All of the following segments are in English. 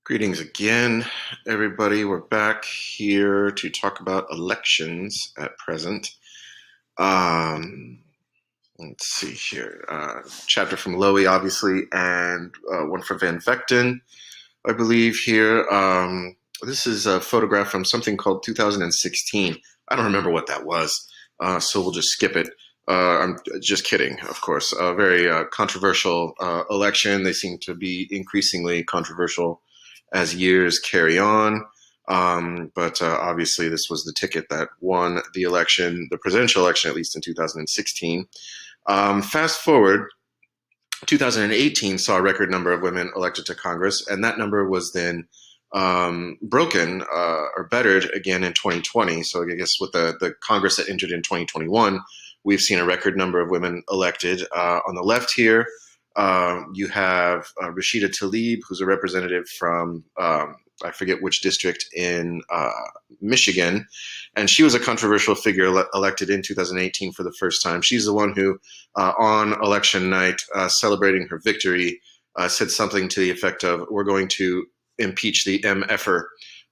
Greetings again, everybody. We're back here to talk about elections at present. Um, let's see here. Chapter from Lowy, obviously, and one from Van Vechten, I believe, here. This is a photograph from something called 2016. I don't remember what that was, so we'll just skip it. I'm just kidding, of course. A very controversial election. They seem to be increasingly controversial as years carry on. But obviously, this was the ticket that won the election, the presidential election, at least in 2016. Fast forward, 2018 saw a record number of women elected to Congress, and that number was then broken or bettered again in 2020. So I guess with the Congress that entered in 2021, we've seen a record number of women elected. On the left here, you have Rashida Tlaib, who's a representative from I forget which district in Michigan, and she was a controversial figure elected in 2018 for the first time. She's the one who, on election night, celebrating her victory, said something to the effect of, "We're going to impeach the MFer,"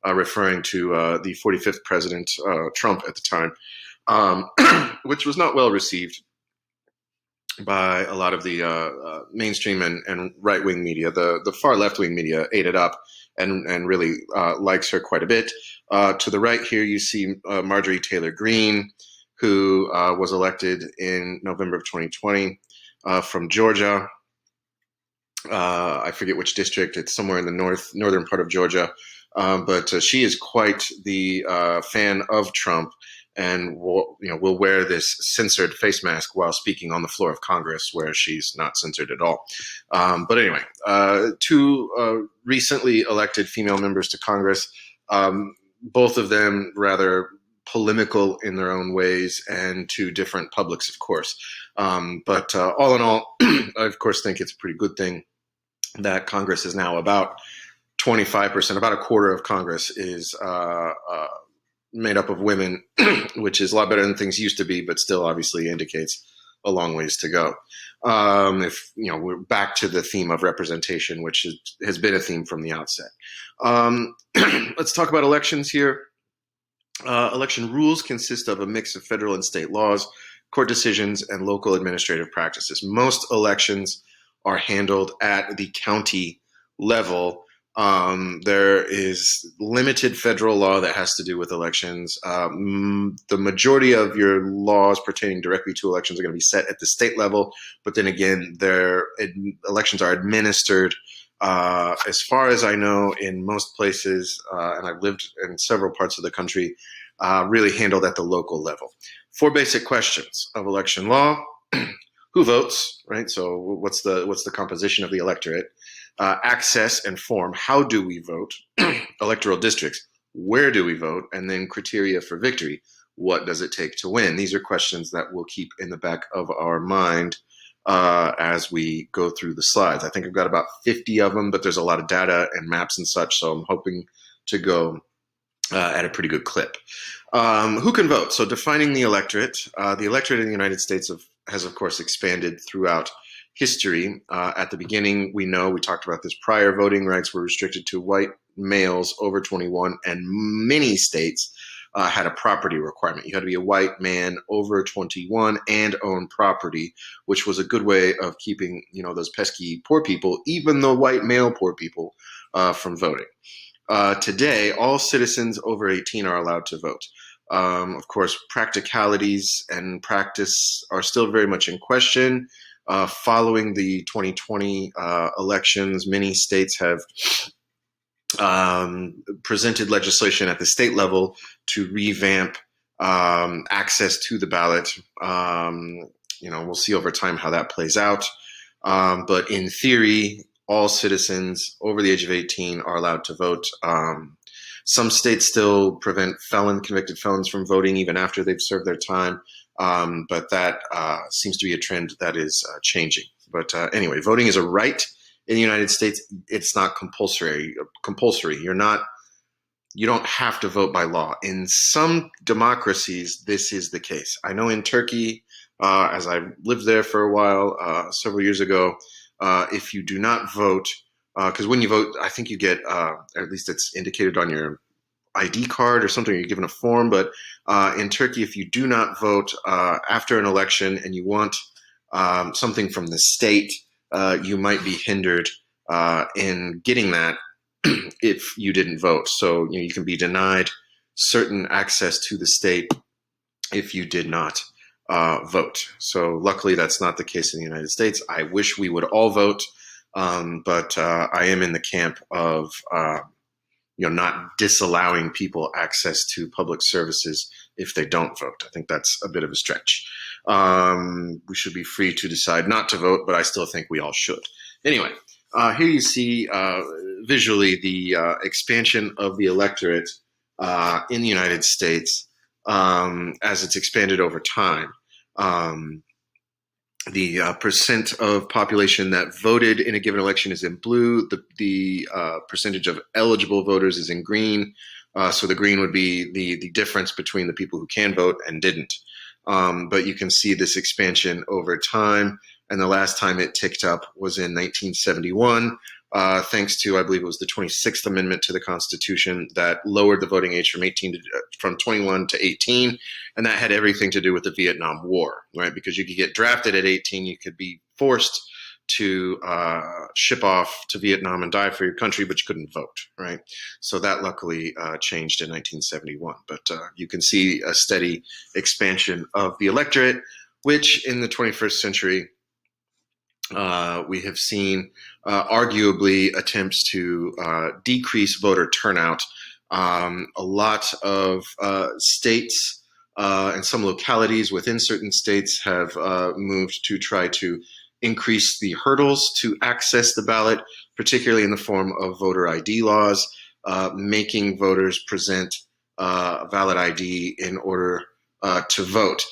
referring to the 45th president, Trump at the time, which was not well received by a lot of the mainstream and right-wing media. The far left-wing media ate it up and really likes her quite a bit. To the right here, you see Marjorie Taylor Greene, who was elected in November of 2020 from Georgia. I forget which district. It's somewhere in the northern part of Georgia. But she is quite the fan of Trump, and will wear this censored face mask while speaking on the floor of Congress, where she's not censored at all. But anyway, two recently elected female members to Congress, both of them rather polemical in their own ways, and to different publics, of course. But all in all, I of course think it's a pretty good thing that Congress is now about 25%, about a quarter of Congress is made up of women, which is a lot better than things used to be, but still obviously indicates a long ways to go. If we're back to the theme of representation, which has been a theme from the outset. Let's talk about elections here. Election rules consist of a mix of federal and state laws, court decisions, and local administrative practices. Most elections are handled at the county level. There is limited federal law that has to do with elections. The majority of your laws pertaining directly to elections are going to be set at the state level, but then again, elections are administered, as far as I know, in most places, and I've lived in several parts of the country, really handled at the local level. Four basic questions of election law. Who votes, right? So what's the composition of the electorate? Access and form. How do we vote? Electoral districts. Where do we vote? And then criteria for victory. What does it take to win? These are questions that we'll keep in the back of our mind as we go through the slides. I think I've got about 50 of them, but there's a lot of data and maps and such, so I'm hoping to go at a pretty good clip. Who can vote? So defining the electorate. The electorate in the United States has, of course, expanded throughout history. At the beginning, we talked about this prior, voting rights were restricted to white males over 21, and many states had a property requirement. You had to be a white man over 21 and own property, which was a good way of keeping, those pesky poor people, even the white male poor people, from voting. Today, all citizens over 18 are allowed to vote. Of course, practicalities and practice are still very much in question. Following the 2020 elections, many states have presented legislation at the state level to revamp access to the ballot. We'll see over time how that plays out. But in theory, all citizens over the age of 18 are allowed to vote. Some states still prevent convicted felons from voting even after they've served their time. But that seems to be a trend that is changing. But anyway, voting is a right in the United States. It's not compulsory. You don't have to vote by law. In some democracies, this is the case. I know in Turkey, as I lived there for a while, several years ago, if you do not vote because when you vote, I think you get, or at least it's indicated on your ID card or something, you're given a form. But in Turkey, if you do not vote after an election and you want something from the state, you might be hindered in getting that if you didn't vote. So you can be denied certain access to the state if you did not vote. So luckily, that's not the case in the United States. I wish we would all vote, but I am in the camp of not disallowing people access to public services if they don't vote. I think that's a bit of a stretch. We should be free to decide not to vote, but I still think we all should. Anyway, here you see visually the expansion of the electorate in the United States as it's expanded over time. The percent of population that voted in a given election is in blue. The percentage of eligible voters is in green. So the green would be the difference between the people who can vote and didn't. But you can see this expansion over time. And the last time it ticked up was in 1971, thanks to, I believe it was the 26th Amendment to the Constitution that lowered the voting age from 21 to 18. And that had everything to do with the Vietnam War, right? Because you could get drafted at 18, you could be forced to ship off to Vietnam and die for your country, but you couldn't vote, right? So that luckily changed in 1971. But you can see a steady expansion of the electorate, which in the 21st century, we have seen arguably attempts to decrease voter turnout. A lot of states and some localities within certain states have moved to try to increase the hurdles to access the ballot, particularly in the form of voter ID laws, making voters present a valid ID in order to vote.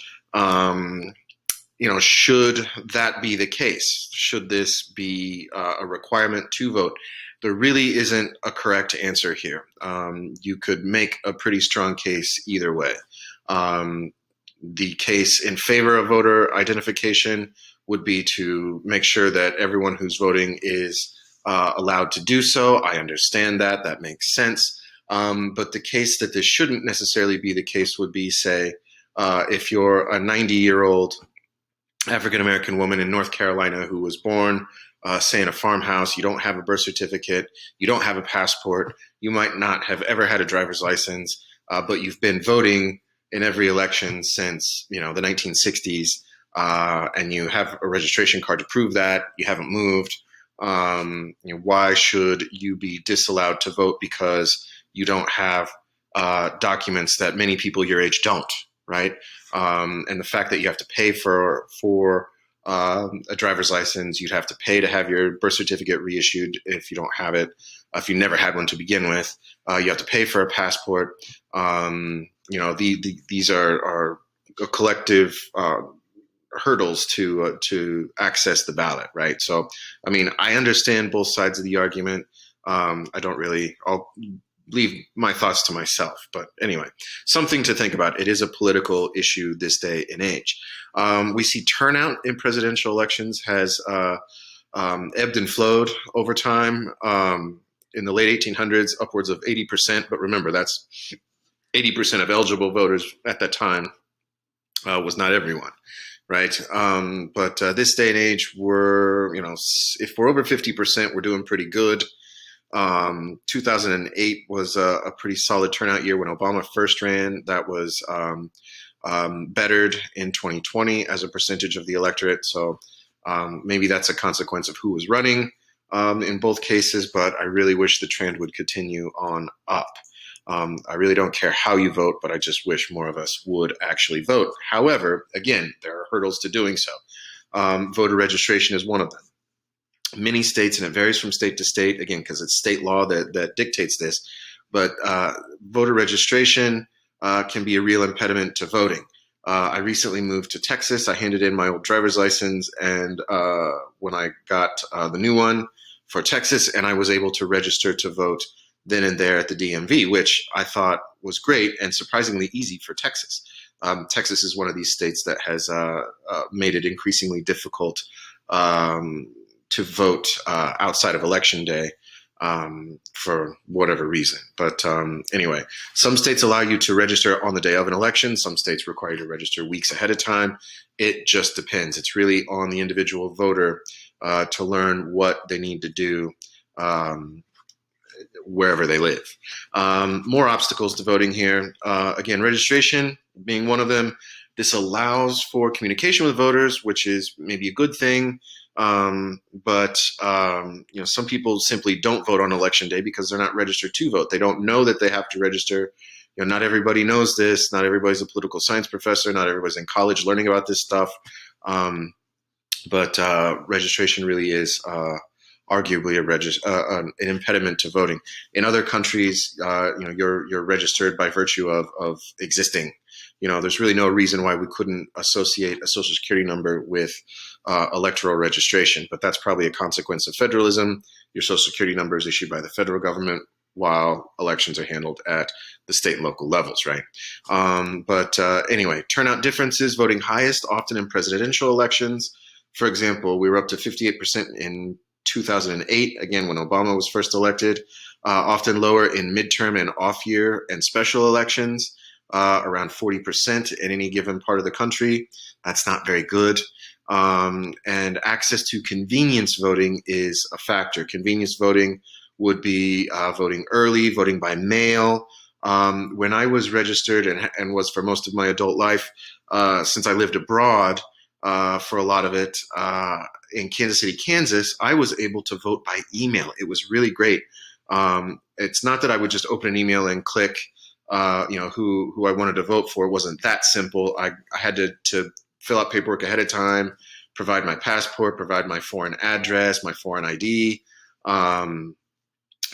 Should that be the case? Should this be a requirement to vote? There really isn't a correct answer here. You could make a pretty strong case either way. The case in favor of voter identification would be to make sure that everyone who's voting is allowed to do so. I understand that. That makes sense. But the case that this shouldn't necessarily be the case would be, say, if you're a 90-year-old African-American woman in North Carolina who was born, say, in a farmhouse, you don't have a birth certificate, you don't have a passport, you might not have ever had a driver's license, but you've been voting in every election since, the 1960s, and you have a registration card to prove that, you haven't moved. Why should you be disallowed to vote because you don't have documents that many people your age don't, right? And the fact that you have to pay for a driver's license, you'd have to pay to have your birth certificate reissued if you don't have it. If you never had one to begin with, you have to pay for a passport. These are collective hurdles to access the ballot, right? So, I understand both sides of the argument. I'll leave my thoughts to myself. But anyway, something to think about. It is a political issue this day and age. We see turnout in presidential elections has ebbed and flowed over time. In the late 1800s, upwards of 80%. But remember, that's 80% of eligible voters at that time was not everyone, right? But this day and age, if we're over 50%, we're doing pretty good. 2008 was a pretty solid turnout year when Obama first ran. That was bettered in 2020 as a percentage of the electorate. So maybe that's a consequence of who was running in both cases, but I really wish the trend would continue on up. I really don't care how you vote, but I just wish more of us would actually vote. However, again, there are hurdles to doing so. Voter registration is one of them. Many states, and it varies from state to state, again, because it's state law that dictates this, but voter registration can be a real impediment to voting. I recently moved to Texas. I handed in my old driver's license, and when I got the new one for Texas, and I was able to register to vote then and there at the DMV, which I thought was great and surprisingly easy for Texas. Texas is one of these states that has made it increasingly difficult to vote outside of election day for whatever reason. But anyway, some states allow you to register on the day of an election. Some states require you to register weeks ahead of time. It just depends. It's really on the individual voter to learn what they need to do wherever they live. More obstacles to voting here. Again, registration being one of them. This allows for communication with voters, which is maybe a good thing. But some people simply don't vote on election day because they're not registered to vote. They don't know that they have to register. Not everybody knows this. Not everybody's a political science professor. Not everybody's in college learning about this stuff. But registration really is arguably an impediment to voting. In other countries, you're registered by virtue of existing. There's really no reason why we couldn't associate a social security number with electoral registration, but that's probably a consequence of federalism. Your social security number is issued by the federal government, while elections are handled at the state and local levels, right? Anyway, turnout differences, voting highest often in presidential elections. For example, we were up to 58% in 2008, again, when Obama was first elected, often lower in midterm and off-year and special elections, around 40% in any given part of the country. That's not very good. And access to convenience voting is a factor. Convenience voting would be voting early, voting by mail. When I was registered and was for most of my adult life, since I lived abroad for a lot of it, in Kansas City, Kansas, I was able to vote by email. It was really great. It's not that I would just open an email and click who I wanted to vote for. It wasn't that simple. I had to fill out paperwork ahead of time, provide my passport, provide my foreign address, my foreign ID. And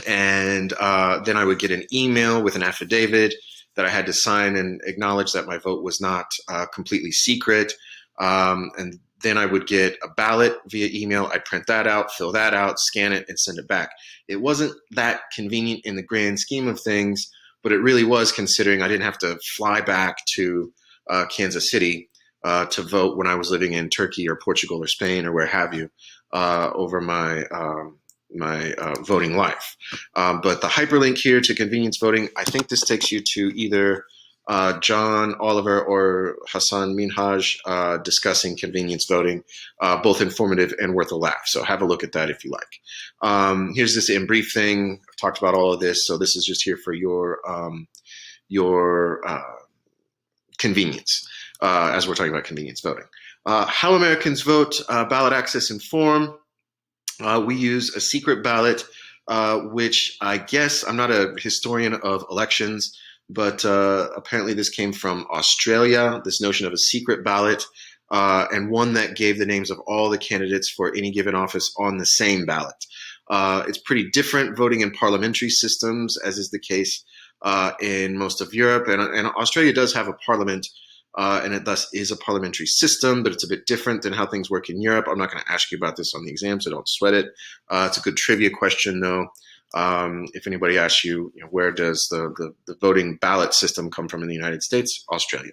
then I would get an email with an affidavit that I had to sign and acknowledge that my vote was not completely secret. And then I would get a ballot via email. I'd print that out, fill that out, scan it, and send it back. It wasn't that convenient in the grand scheme of things, but it really was, considering I didn't have to fly back to Kansas City to vote when I was living in Turkey or Portugal or Spain or where have you over my voting life. But the hyperlink here to convenience voting, I think this takes you to either John Oliver or Hassan Minhaj discussing convenience voting, both informative and worth a laugh. So have a look at that if you like. Here's this in brief thing. I've talked about all of this, so this is just here for your convenience as we're talking about convenience voting. How Americans vote, ballot access and form. We use a secret ballot, which I guess, I'm not a historian of elections, but apparently this came from Australia, this notion of a secret ballot, and one that gave the names of all the candidates for any given office on the same ballot. It's pretty different voting in parliamentary systems, as is the case in most of Europe. And Australia does have a parliament, and it thus is a parliamentary system, but it's a bit different than how things work in Europe. I'm not going to ask you about this on the exam, so don't sweat it. It's a good trivia question, though. If anybody asks you, where does the voting ballot system come from in the United States? Australia.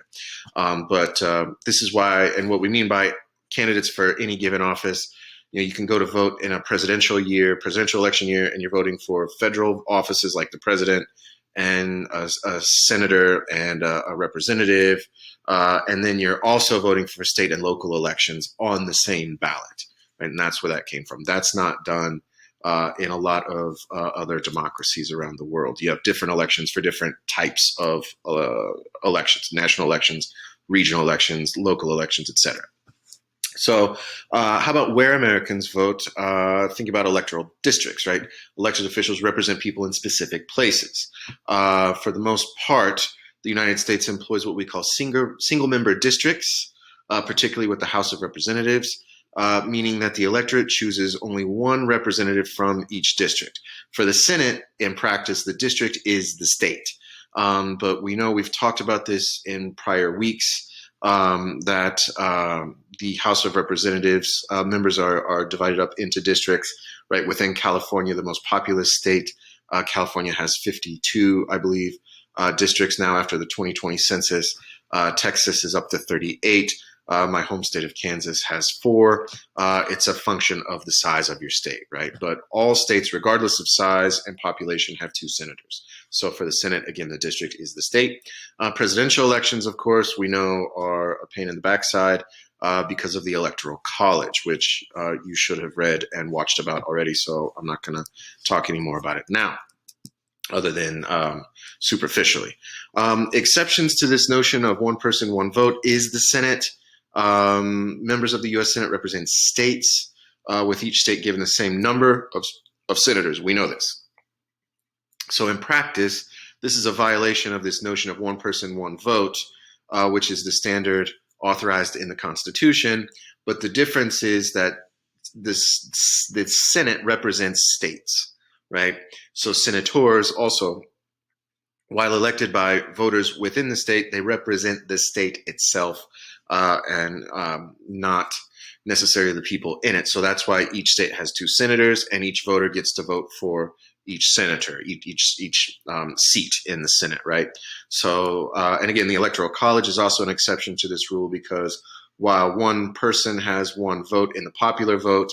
But this is why, and what we mean by candidates for any given office, you can go to vote in a presidential election year, and you're voting for federal offices like the president and a senator and a representative. And then you're also voting for state and local elections on the same ballot. Right? And that's where that came from. That's not done in a lot of other democracies around the world. You have different elections for different types of elections, national elections, regional elections, local elections, etc. So how about where Americans vote? Think about electoral districts, right? Elected officials represent people in specific places. For the most part, the United States employs what we call single-member districts, particularly with the House of Representatives, meaning that the electorate chooses only one representative from each district. For the Senate, in practice, the district is the state. But we know, we've talked about this in prior weeks, that the House of Representatives members are divided up into districts. Right within California, the most populous state, California has 52, I believe, districts now after the 2020 census. Texas is up to 38. My home state of Kansas has 4. It's a function of the size of your state, right? But all states, regardless of size and population, have 2 senators. So for the Senate, again, the district is the state. Presidential elections, of course, we know are a pain in the backside because of the Electoral College, which you should have read and watched about already. So I'm not going to talk any more about it now, other than superficially. Exceptions to this notion of one person, one vote is the Senate. Members of the U.S. Senate represent states, with each state given the same number of senators. We know this. So in practice, this is a violation of this notion of one person, one vote, which is the standard authorized in the Constitution. But the difference is that the Senate represents states, right? So senators also, while elected by voters within the state, they represent the state itself and not necessarily the people in it. So that's why each state has 2 senators, and each voter gets to vote for each senator, each seat in the Senate, right? So, and again, the Electoral College is also an exception to this rule, because while one person has one vote in the popular vote,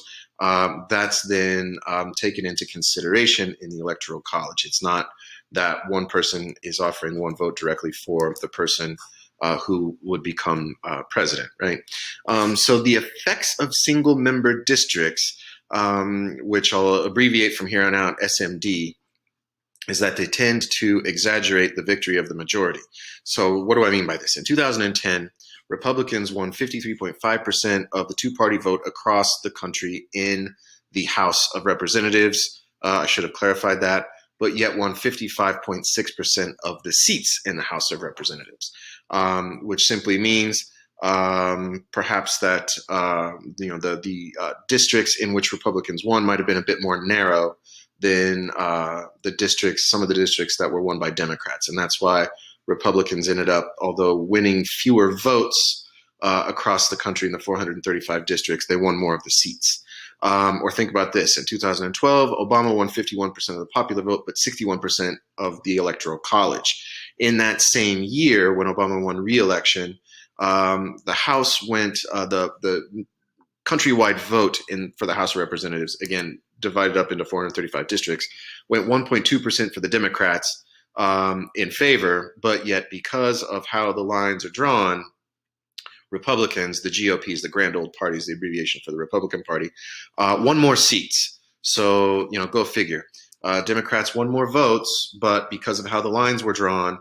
that's then taken into consideration in the Electoral College. It's not that one person is offering one vote directly for the person who would become president, right? So the effects of single-member districts, which I'll abbreviate from here on out, SMD, is that they tend to exaggerate the victory of the majority. So what do I mean by this? In 2010, Republicans won 53.5% of the 2-party vote across the country in the House of Representatives. I should have clarified that, but yet won 55.6% of the seats in the House of Representatives, which simply means perhaps that the districts in which Republicans won might have been a bit more narrow than some of the districts that were won by Democrats. And that's why Republicans ended up, although winning fewer votes across the country in the 435 districts, they won more of the seats. Or think about this. In 2012, Obama won 51% of the popular vote, but 61% of the Electoral College. In that same year, when Obama won re-election, the House went, the countrywide vote for the House of Representatives, again, divided up into 435 districts, went 1.2% for the Democrats in favor, but yet because of how the lines are drawn, Republicans, the GOPs, the grand old party is the abbreviation for the Republican Party, won more seats. So, go figure. Democrats won more votes, but because of how the lines were drawn,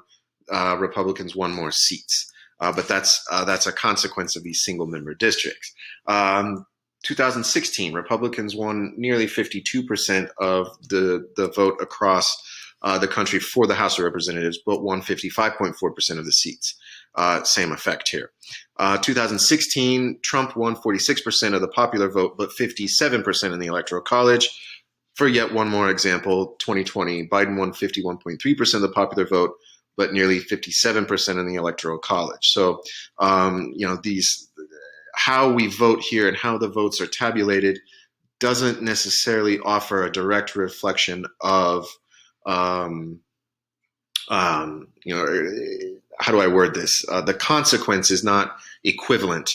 Republicans won more seats. But that's a consequence of these single-member districts. 2016, Republicans won nearly 52% of the vote across the country for the House of Representatives, but won 55.4% of the seats. Same effect here. 2016, Trump won 46% of the popular vote, but 57% in the Electoral College. For yet one more example, 2020, Biden won 51.3% of the popular vote, but nearly 57% in the Electoral College. So, how we vote here and how the votes are tabulated doesn't necessarily offer a direct reflection of, how do I word this? The consequence is not equivalent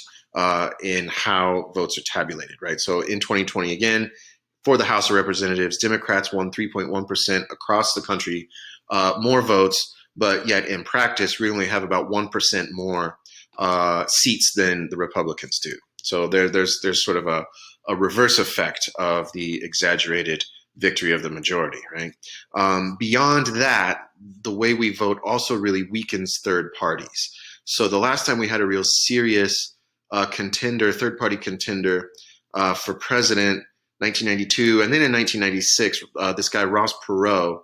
in how votes are tabulated, right? So in 2020, again, for the House of Representatives, Democrats won 3.1% across the country, more votes, but yet in practice, we only have about 1% more seats than the Republicans do. So there's sort of a reverse effect of the exaggerated victory of the majority, right? Beyond that, the way we vote also really weakens third parties. So the last time we had a real serious third party contender for president, 1992, and then in 1996, this guy Ross Perot,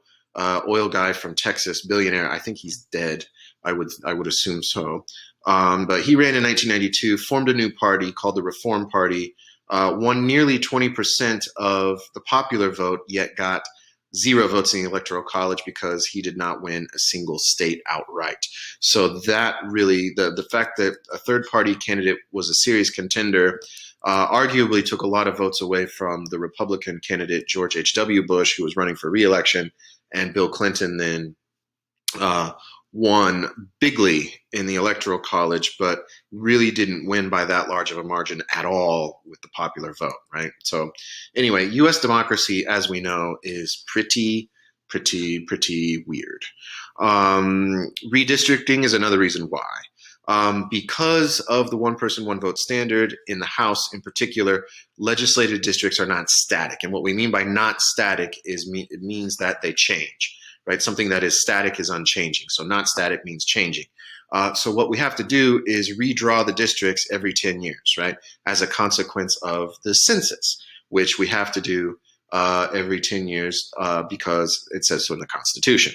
oil guy from Texas, billionaire. I think he's dead. I would assume so. But he ran in 1992, formed a new party called the Reform Party, won nearly 20% of the popular vote, yet got 0 votes in the Electoral College because he did not win a single state outright. So that really, the fact that a third party candidate was a serious contender, arguably took a lot of votes away from the Republican candidate George H.W. Bush, who was running for re-election, and Bill Clinton then won bigly in the Electoral College, but really didn't win by that large of a margin at all with the popular vote, right? So, anyway, US democracy, as we know, is pretty weird. Redistricting is another reason why. Because of the one person, one vote standard in the House in particular, legislative districts are not static. And what we mean by not static is it means that they change, right? Something that is static is unchanging. So not static means changing. So what we have to do is redraw the districts every 10 years, right? As a consequence of the census, which we have to do every 10 years because it says so in the Constitution.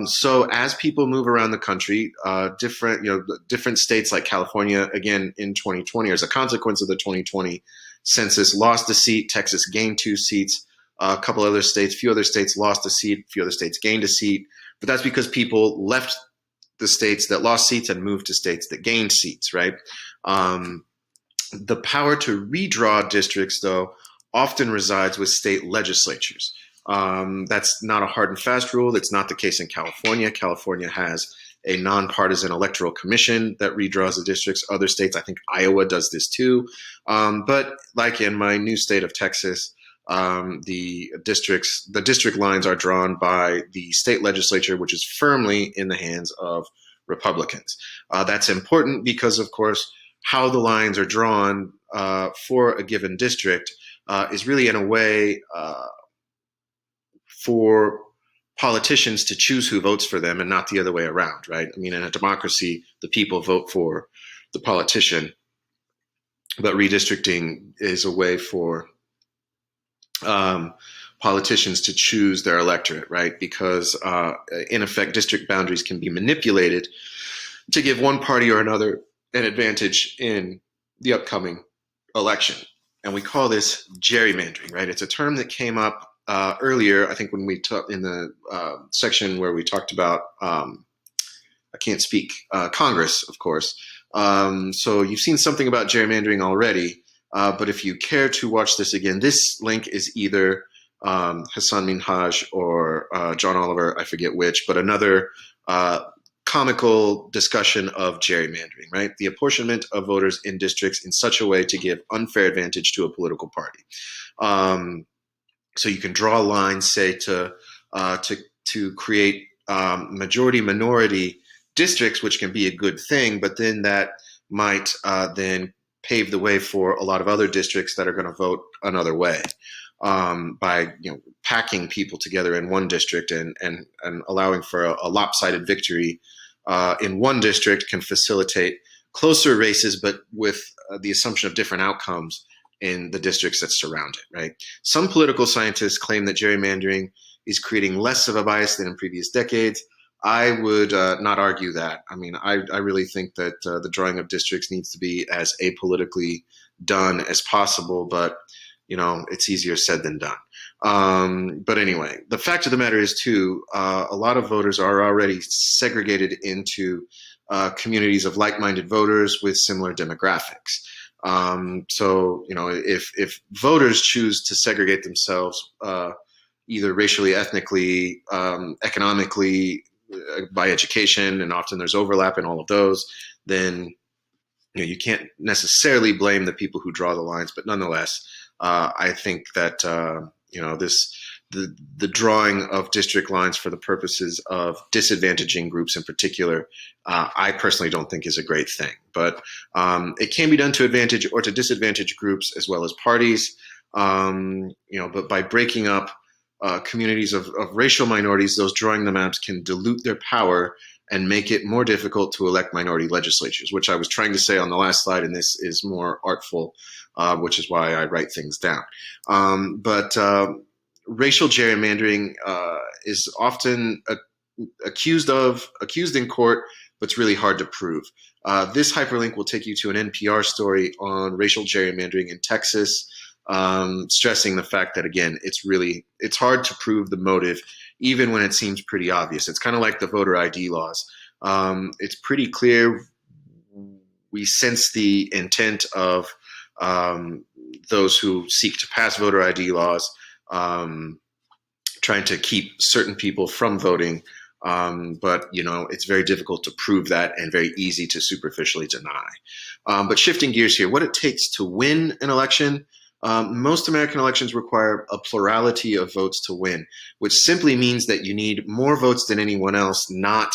So as people move around the country, different states like California, again in 2020, as a consequence of the 2020 census, lost a seat. Texas gained 2 seats. A couple other states, few other states lost a seat. A few other states gained a seat. But that's because people left the states that lost seats and moved to states that gained seats, right? The power to redraw districts, though, often resides with state legislatures. That's not a hard and fast rule. That's not the case in California. California has a nonpartisan electoral commission that redraws the districts. Other states, I think Iowa does this too. But like in my new state of Texas, the district lines are drawn by the state legislature, which is firmly in the hands of Republicans. That's important because, of course, how the lines are drawn for a given district is really, in a way, for politicians to choose who votes for them and not the other way around, right? I mean, in a democracy, the people vote for the politician, but redistricting is a way for politicians to choose their electorate, right? Because in effect, district boundaries can be manipulated to give one party or another an advantage in the upcoming election. And we call this gerrymandering, right? It's a term that came up earlier, I think when we talked in the section where we talked about, I can't speak, Congress, of course. So you've seen something about gerrymandering already, but if you care to watch this again, this link is either Hassan Minhaj or John Oliver, I forget which, but another comical discussion of gerrymandering, right? The apportionment of voters in districts in such a way to give unfair advantage to a political party. So you can draw lines, say, to create majority-minority districts, which can be a good thing, but then that might then pave the way for a lot of other districts that are going to vote another way by packing people together in one district and allowing for a lopsided victory in one district can facilitate closer races, but with the assumption of different outcomes in the districts that surround it, right? Some political scientists claim that gerrymandering is creating less of a bias than in previous decades. I would not argue that. I mean, I really think that the drawing of districts needs to be as apolitically done as possible, but it's easier said than done. But anyway, the fact of the matter is, too, a lot of voters are already segregated into communities of like-minded voters with similar demographics. So, if voters choose to segregate themselves either racially, ethnically, economically, by education, and often there's overlap in all of those, then you can't necessarily blame the people who draw the lines. But nonetheless, I think that the drawing of district lines for the purposes of disadvantaging groups in particular, I personally don't think is a great thing. But it can be done to advantage or to disadvantage groups as well as parties. But by breaking up communities of racial minorities, those drawing the maps can dilute their power and make it more difficult to elect minority legislatures, which I was trying to say on the last slide, and this is more artful, which is why I write things down. But racial gerrymandering is often accused in court, but it's really hard to prove. This hyperlink will take you to an NPR story on racial gerrymandering in Texas, stressing the fact that, again, it's hard to prove the motive, even when it seems pretty obvious. It's kind of like the voter ID laws. It's pretty clear. We sense the intent of those who seek to pass voter ID laws, trying to keep certain people from voting But, it's very difficult to prove that and very easy to superficially deny. But shifting gears here, what it takes to win an election. Most American elections require a plurality of votes to win, which simply means that you need more votes than anyone else, not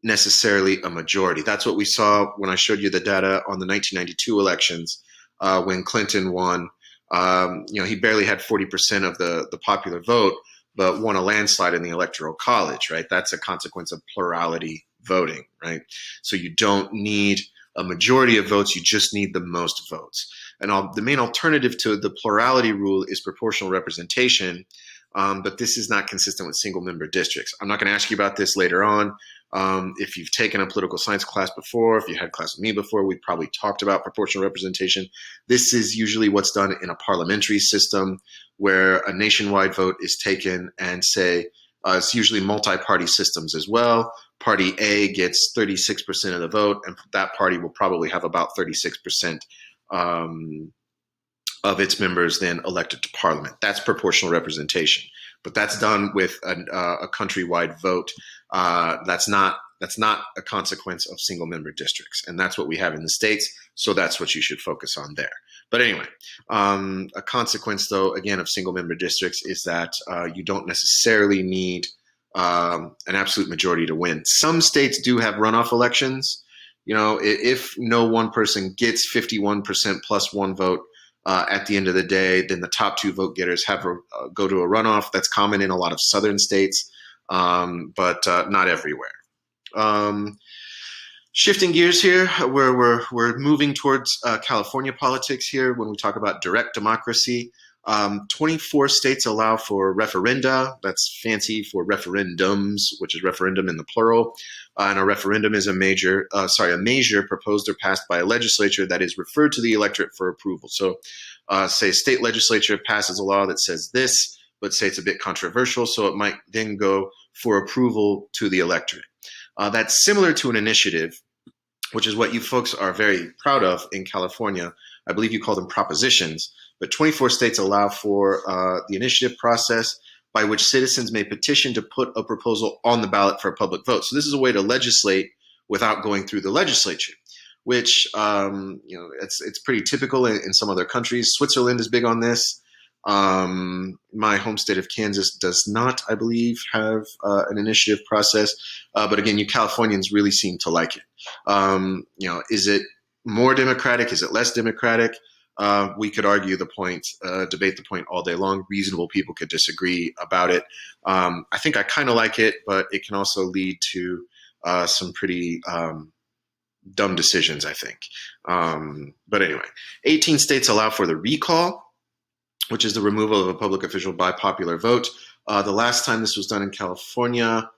necessarily a majority. That's what we saw when I showed you the data on the 1992 elections when Clinton won. He barely had 40% of the popular vote, but won a landslide in the Electoral College, right? That's a consequence of plurality voting, right? So you don't need a majority of votes, you just need the most votes. And the main alternative to the plurality rule is proportional representation, but this is not consistent with single member districts. I'm not going to ask you about this later on. If you've taken a political science class before, if you had class with me before, we probably talked about proportional representation. This is usually what's done in a parliamentary system where a nationwide vote is taken and say, it's usually multi-party systems as well. Party A gets 36% of the vote, and that party will probably have about 36% of its members then elected to parliament. That's proportional representation. But that's done with a countrywide vote. That's not a consequence of single member districts. And that's what we have in the States. So that's what you should focus on there. But anyway, a consequence, though, again, of single member districts is that you don't necessarily need an absolute majority to win. Some states do have runoff elections. If no one person gets 51% plus one vote at the end of the day, then the top two vote getters go to a runoff. That's common in a lot of southern states, but not everywhere. Shifting gears here, where we're moving towards California politics here when we talk about direct democracy. 24 states allow for referenda. That's fancy for referendums, which is referendum in the plural. And a referendum is a measure proposed or passed by a legislature that is referred to the electorate for approval. So say a state legislature passes a law that says this, but say it's a bit controversial, so it might then go for approval to the electorate. That's similar to an initiative, which is what you folks are very proud of in California. I believe you call them propositions, but 24 states allow for the initiative process by which citizens may petition to put a proposal on the ballot for a public vote. So this is a way to legislate without going through the legislature, which it's pretty typical in some other countries. Switzerland is big on this. My home state of Kansas does not, I believe, have an initiative process. But again, you Californians really seem to like it. Is it more democratic? Is it less democratic? We could argue the point, debate the point all day long. Reasonable people could disagree about it. I think I kind of like it, but it can also lead to some pretty dumb decisions, I think. But anyway, 18 states allow for the recall, which is the removal of a public official by popular vote. The last time this was done in California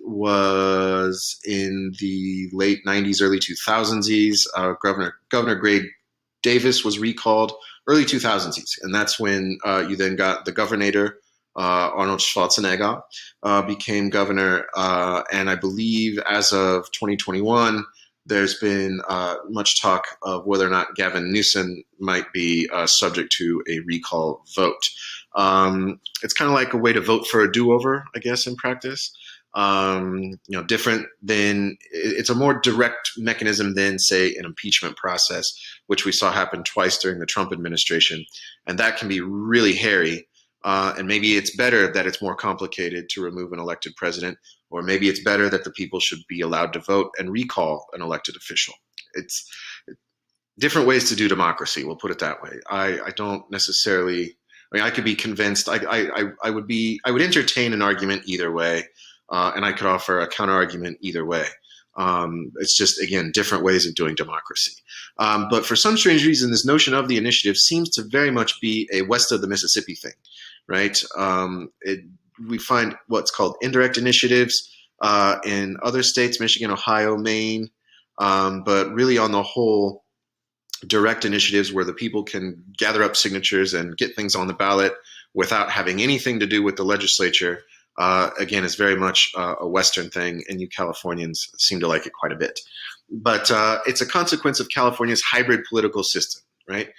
was in the late 90s, early 2000s. Governor Gray Davis was recalled early 2000s, and that's when you then got the governor, Arnold Schwarzenegger, became governor, and I believe as of 2021, there's been much talk of whether or not Gavin Newsom might be subject to a recall vote. It's kind of like a way to vote for a do-over, I guess, in practice. Different than, it's a more direct mechanism than, say, an impeachment process, which we saw happen twice during the Trump administration. And that can be really hairy. And maybe it's better that it's more complicated to remove an elected president, or maybe it's better that the people should be allowed to vote and recall an elected official. It's different ways to do democracy, we'll put it that way. I don't necessarily, I could be convinced, I would entertain an argument either way, and I could offer a counter argument either way. It's just, again, different ways of doing democracy. But for some strange reason, this notion of the initiative seems to very much be a west of the Mississippi thing, right? We find what's called indirect initiatives in other states, Michigan, Ohio, Maine, but really on the whole, direct initiatives where the people can gather up signatures and get things on the ballot without having anything to do with the legislature, again, is very much a Western thing, and you Californians seem to like it quite a bit. But it's a consequence of California's hybrid political system, right?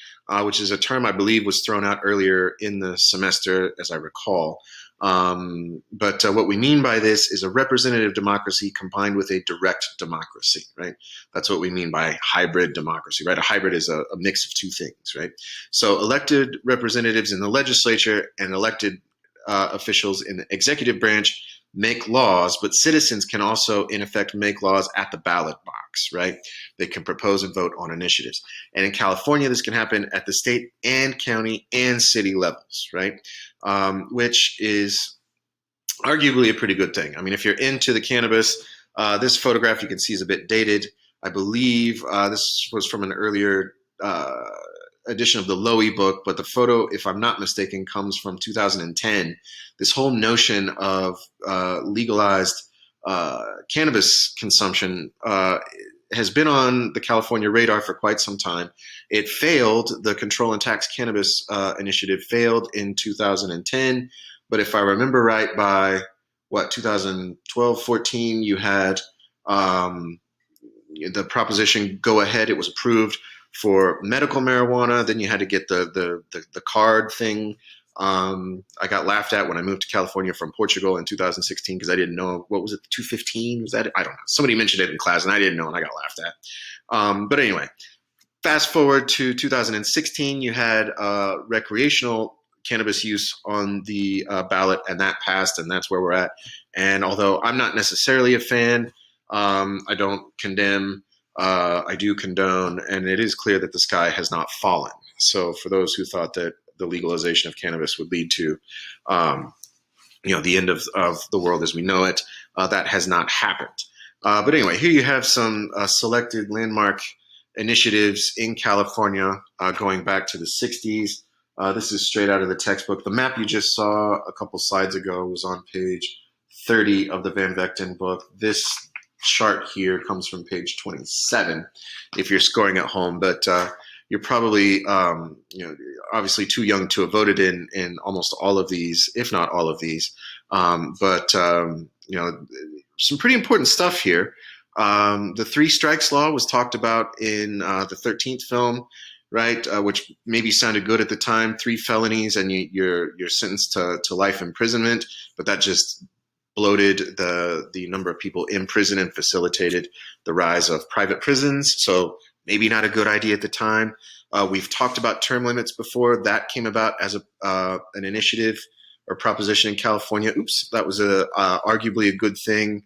Which is a term I believe was thrown out earlier in the semester, as I recall. But what we mean by this is a representative democracy combined with a direct democracy, right? That's what we mean by hybrid democracy, right? A hybrid is a mix of two things, right? So elected representatives in the legislature and elected officials in the executive branch make laws, but citizens can also, in effect, make laws at the ballot box, right? They can propose and vote on initiatives. And in California, this can happen at the state and county and city levels, right? Which is arguably a pretty good thing. I mean, if you're into the cannabis, this photograph you can see is a bit dated. I believe this was from an earlier edition of the Lowy book, but the photo, if I'm not mistaken, comes from 2010. This whole notion of legalized cannabis consumption has been on the California radar for quite some time. It failed. The Control and Tax Cannabis initiative failed in 2010. But if I remember right, by 2012, 14, you had the proposition go ahead. It was approved for medical marijuana. Then you had to get the card thing. I got laughed at when I moved to California from Portugal in 2016 because I didn't know, what was it, 215? Was that it? I don't know. Somebody mentioned it in class and I didn't know and I got laughed at. But anyway, fast forward to 2016, you had recreational cannabis use on the ballot, and that passed, and that's where we're at. And although I'm not necessarily a fan, I don't condemn, I do condone, and it is clear that the sky has not fallen. So for those who thought that the legalization of cannabis would lead to the end of the world as we know it, that has not happened. But anyway, here you have some selected landmark initiatives in California going back to the 60s. This is straight out of the textbook. The map you just saw a couple slides ago was on page 30 of the Van Vechten book. This chart here comes from page 27 if you're scoring at home, but you're probably obviously too young to have voted in almost all of these, if not all of these. But some pretty important stuff here. The three strikes law was talked about in the 13th film, right? Which maybe sounded good at the time. 3 felonies and you're sentenced to life imprisonment, but that just bloated the number of people in prison and facilitated the rise of private prisons. So maybe not a good idea at the time. We've talked about term limits before. That came about as an initiative or proposition in California. Oops, that was arguably a good thing.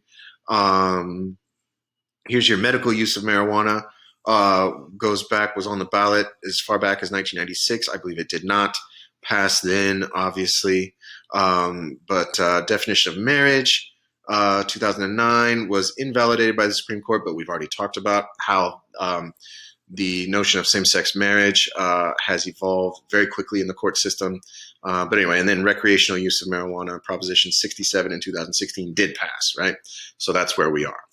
Here's your medical use of marijuana. Was on the ballot as far back as 1996. I believe it did not pass then, obviously. But definition of marriage, 2009 was invalidated by the Supreme Court, but we've already talked about how the notion of same-sex marriage has evolved very quickly in the court system. But anyway, and then recreational use of marijuana, Proposition 67 in 2016 did pass, right? So that's where we are.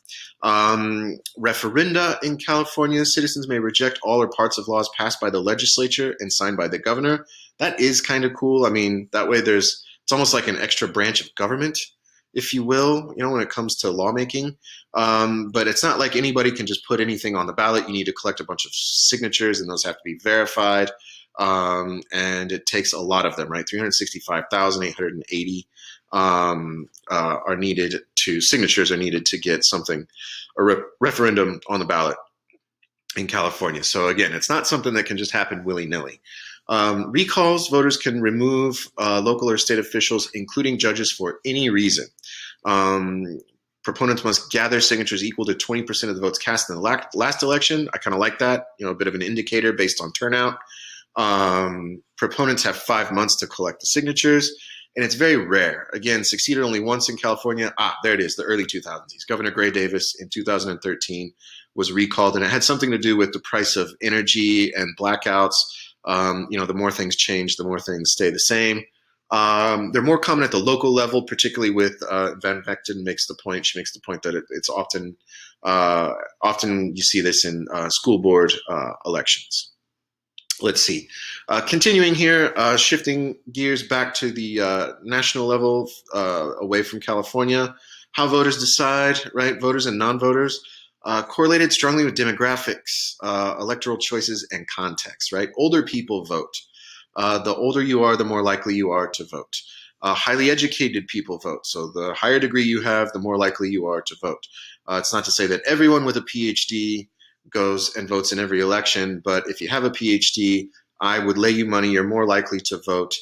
Referenda in California, citizens may reject all or parts of laws passed by the legislature and signed by the governor. That is kind of cool. I mean, that way it's almost like an extra branch of government, if you will, when it comes to lawmaking. But it's not like anybody can just put anything on the ballot. You need to collect a bunch of signatures and those have to be verified. And it takes a lot of them, right? 365,880 signatures are needed to get a referendum on the ballot in California. So again, it's not something that can just happen willy-nilly. Recalls, voters can remove local or state officials, including judges, for any reason. Proponents must gather signatures equal to 20% of the votes cast in the last election. I kind of like that, a bit of an indicator based on turnout. Proponents have 5 months to collect the signatures, and it's very rare. Again, succeeded only once in California. There it is, the early 2000s. Governor Gray Davis in 2013 was recalled, and it had something to do with the price of energy and blackouts. The more things change, the more things stay the same. They're more common at the local level, particularly with Van Vechten makes the point. She makes the point that it's often you see this in school board elections. Let's see. Continuing here, shifting gears back to the national level, away from California. How voters decide, right? Voters and non-voters. Correlated strongly with demographics, electoral choices, and context, right? Older people vote. The older you are, the more likely you are to vote. Highly educated people vote. So the higher degree you have, the more likely you are to vote. It's not to say that everyone with a PhD goes and votes in every election, but if you have a PhD, I would lay you money you're more likely to vote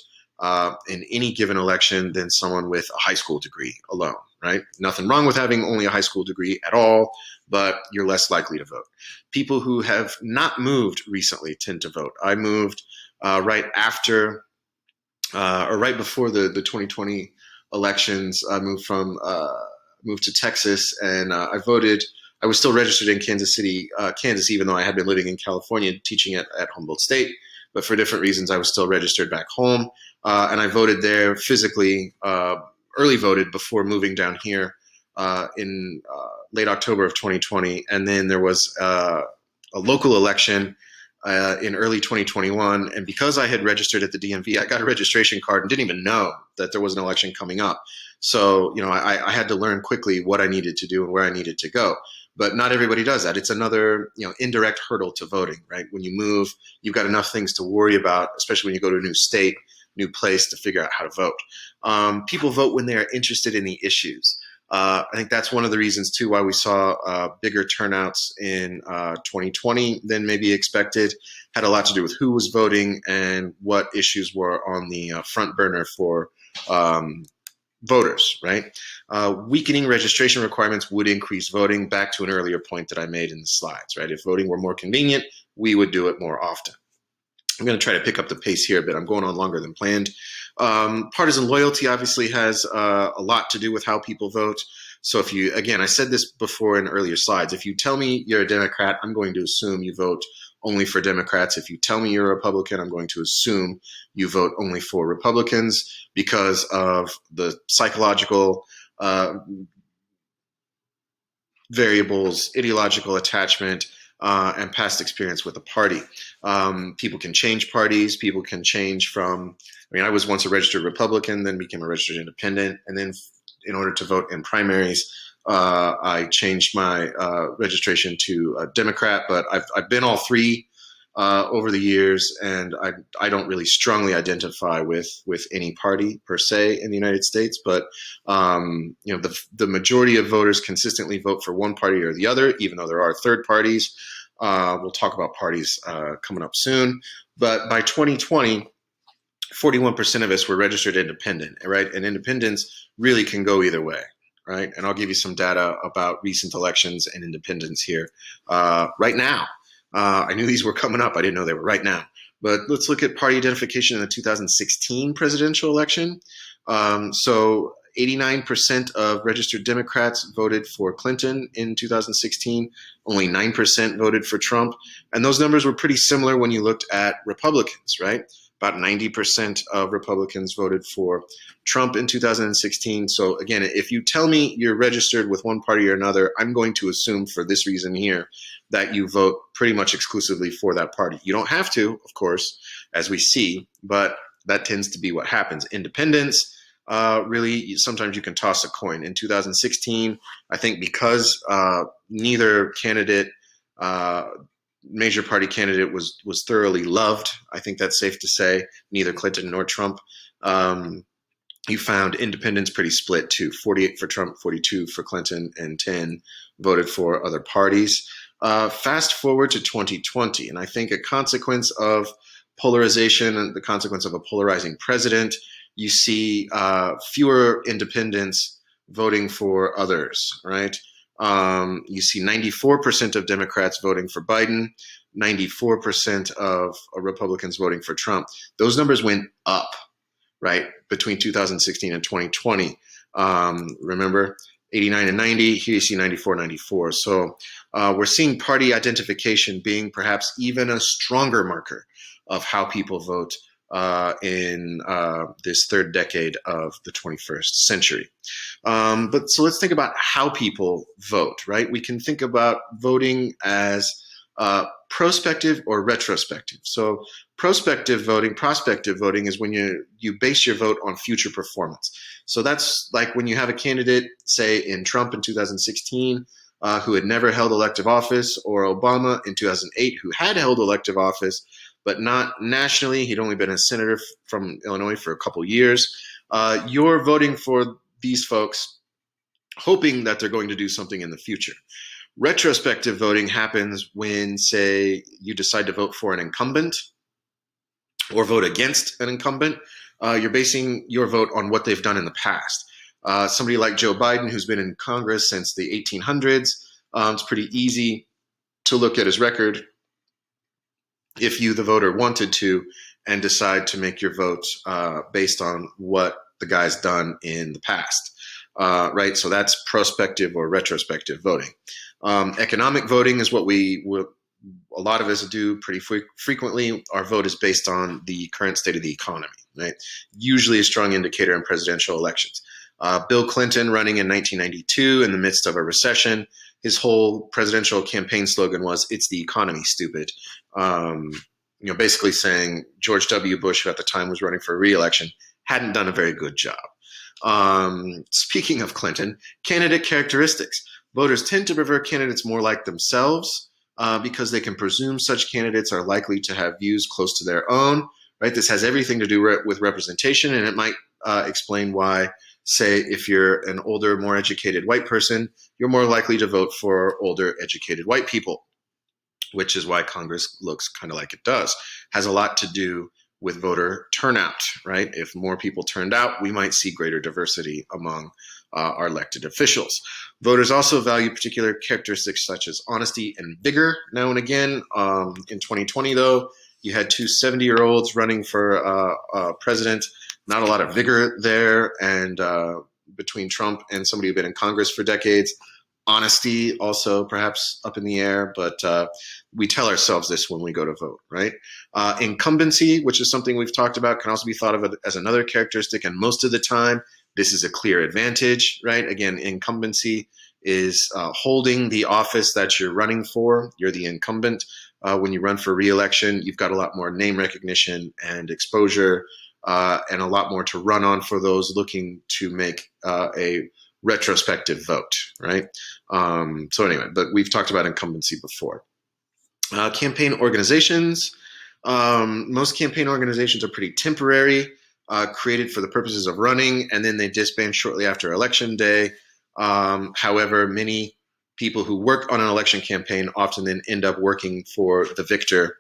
in any given election than someone with a high school degree alone, right? Nothing wrong with having only a high school degree at all, but you're less likely to vote. People who have not moved recently tend to vote. I moved right after or right before the 2020 elections. I moved to Texas, and I voted. I was still registered in Kansas City, Kansas, even though I had been living in California teaching at Humboldt State. But for different reasons, I was still registered back home, and I voted there physically. Early voted before moving down here in late October of 2020, and then there was a local election in early 2021. And because I had registered at the DMV, I got a registration card and didn't even know that there was an election coming up. So, I had to learn quickly what I needed to do and where I needed to go. But not everybody does that. It's another, indirect hurdle to voting, right? When you move, you've got enough things to worry about, especially when you go to a new state, new place, to figure out how to vote. People vote when they're interested in the issues. I think that's one of the reasons, too, why we saw bigger turnouts in 2020 than maybe expected. Had a lot to do with who was voting and what issues were on the front burner for voters, right? Weakening registration requirements would increase voting, back to an earlier point that I made in the slides, right? If voting were more convenient, we would do it more often. I'm going to try to pick up the pace here a bit. I'm going on longer than planned. Partisan loyalty obviously has a lot to do with how people vote. So if you, again, I said this before in earlier slides, if you tell me you're a Democrat, I'm going to assume you vote only for Democrats. If you tell me you're a Republican, I'm going to assume you vote only for Republicans because of the psychological variables, ideological attachment, and past experience with a party. People can change parties. People can change from, I was once a registered Republican, then became a registered independent. And then in order to vote in primaries, I changed my registration to a Democrat. But I've been all three over the years, and I don't really strongly identify with any party per se in the United States. But the majority of voters consistently vote for one party or the other, even though there are third parties. We'll talk about parties coming up soon. But by 2020, 41% of us were registered independent, right? And independents really can go either way, right? And I'll give you some data about recent elections and independents here right now. I knew these were coming up. I didn't know they were right now. But let's look at party identification in the 2016 presidential election. So 89% of registered Democrats voted for Clinton in 2016. Only 9% voted for Trump. And those numbers were pretty similar when you looked at Republicans, right? About 90% of Republicans voted for Trump in 2016. So again, if you tell me you're registered with one party or another, I'm going to assume for this reason here that you vote pretty much exclusively for that party. You don't have to, of course, as we see, but that tends to be what happens. Independents, really, sometimes you can toss a coin. In 2016, I think because neither candidate, major party candidate was thoroughly loved, I think that's safe to say, neither Clinton nor Trump. You found independents pretty split too, 48 for Trump, 42 for Clinton, and 10 voted for other parties. Fast forward to 2020, and I think a consequence of polarization and the consequence of a polarizing president, you see fewer independents voting for others, right? You see 94% of Democrats voting for Biden, 94% of Republicans voting for Trump. Those numbers went up, right, between 2016 and 2020. Remember, 89 and 90, here you see 94, 94. So we're seeing party identification being perhaps even a stronger marker of how people vote in this third decade of the 21st century. But so let's think about how people vote, right? We can think about voting as prospective or retrospective. So prospective voting is when you base your vote on future performance. So that's like when you have a candidate, say in Trump in 2016, who had never held elective office, or Obama in 2008, who had held elective office, but not nationally. He'd only been a senator from Illinois for a couple years. You're voting for these folks hoping that they're going to do something in the future. Retrospective voting happens when, say, you decide to vote for an incumbent or vote against an incumbent. You're basing your vote on what they've done in the past. Somebody like Joe Biden, who's been in Congress since the 1800s, it's pretty easy to look at his record if you, the voter, wanted to, and decide to make your vote based on what the guy's done in the past. Right? So that's prospective or retrospective voting. Economic voting is what a lot of us do pretty frequently. Our vote is based on the current state of the economy, right? Usually a strong indicator in presidential elections. Bill Clinton, running in 1992 in the midst of a recession, his whole presidential campaign slogan was, "It's the economy, stupid." Basically saying George W. Bush, who at the time was running for re-election, hadn't done a very good job. Speaking of Clinton, candidate characteristics. Voters tend to prefer candidates more like themselves because they can presume such candidates are likely to have views close to their own. Right? This has everything to do with representation, and it might explain why, say, if you're an older, more educated white person, you're more likely to vote for older, educated white people, which is why Congress looks kind of like it does. Has a lot to do with voter turnout, right? If more people turned out, we might see greater diversity among our elected officials. Voters also value particular characteristics such as honesty and vigor now and again. In 2020, though, you had two 70-year-olds running for president. Not a lot of vigor there. And between Trump and somebody who'd been in Congress for decades, honesty also perhaps up in the air, but we tell ourselves this when we go to vote, right? Incumbency, which is something we've talked about, can also be thought of as another characteristic, and most of the time, this is a clear advantage, right? Again, incumbency is holding the office that you're running for. You're the incumbent. When you run for re-election, you've got a lot more name recognition and exposure, and a lot more to run on for those looking to make a retrospective vote, right? So anyway, but we've talked about incumbency before. Campaign organizations. Most campaign organizations are pretty temporary, created for the purposes of running, and then they disband shortly after election day. However, many people who work on an election campaign often then end up working for the victor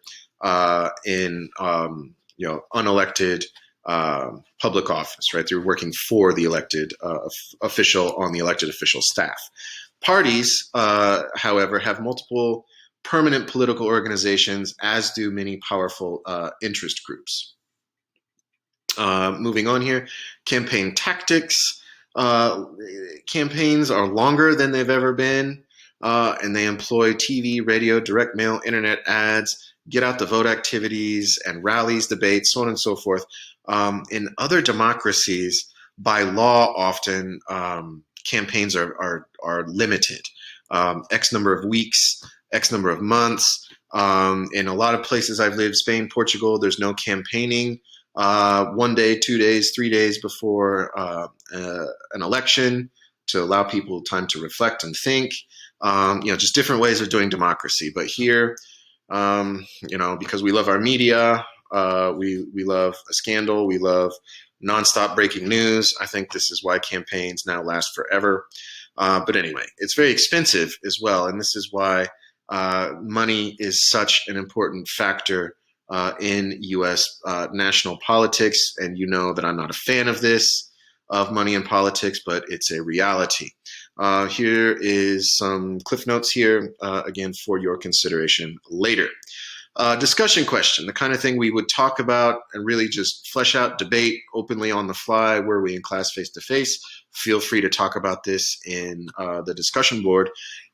in unelected public office, right? They're working for the elected official on the elected official staff. Parties, however, have multiple permanent political organizations, as do many powerful interest groups. Moving on here, campaign tactics. Campaigns are longer than they've ever been, and they employ TV, radio, direct mail, internet ads, get out the vote activities, and rallies, debates, so on and so forth. In other democracies, by law, often campaigns are limited. X number of weeks, X number of months. In a lot of places I've lived, Spain, Portugal, there's no campaigning 1 day, 2 days, 3 days before an election to allow people time to reflect and think. Just different ways of doing democracy. But here, because we love our media, we love a scandal, we love nonstop breaking news. I think this is why campaigns now last forever. But anyway, it's very expensive as well, and this is why money is such an important factor in U.S. National politics. And you know that I'm not a fan of this, of money in politics, but it's a reality. Here is some cliff notes here, again, for your consideration later. Discussion question, the kind of thing we would talk about and really just flesh out, debate openly on the fly. Were we in class face-to-face? Feel free to talk about this in the discussion board.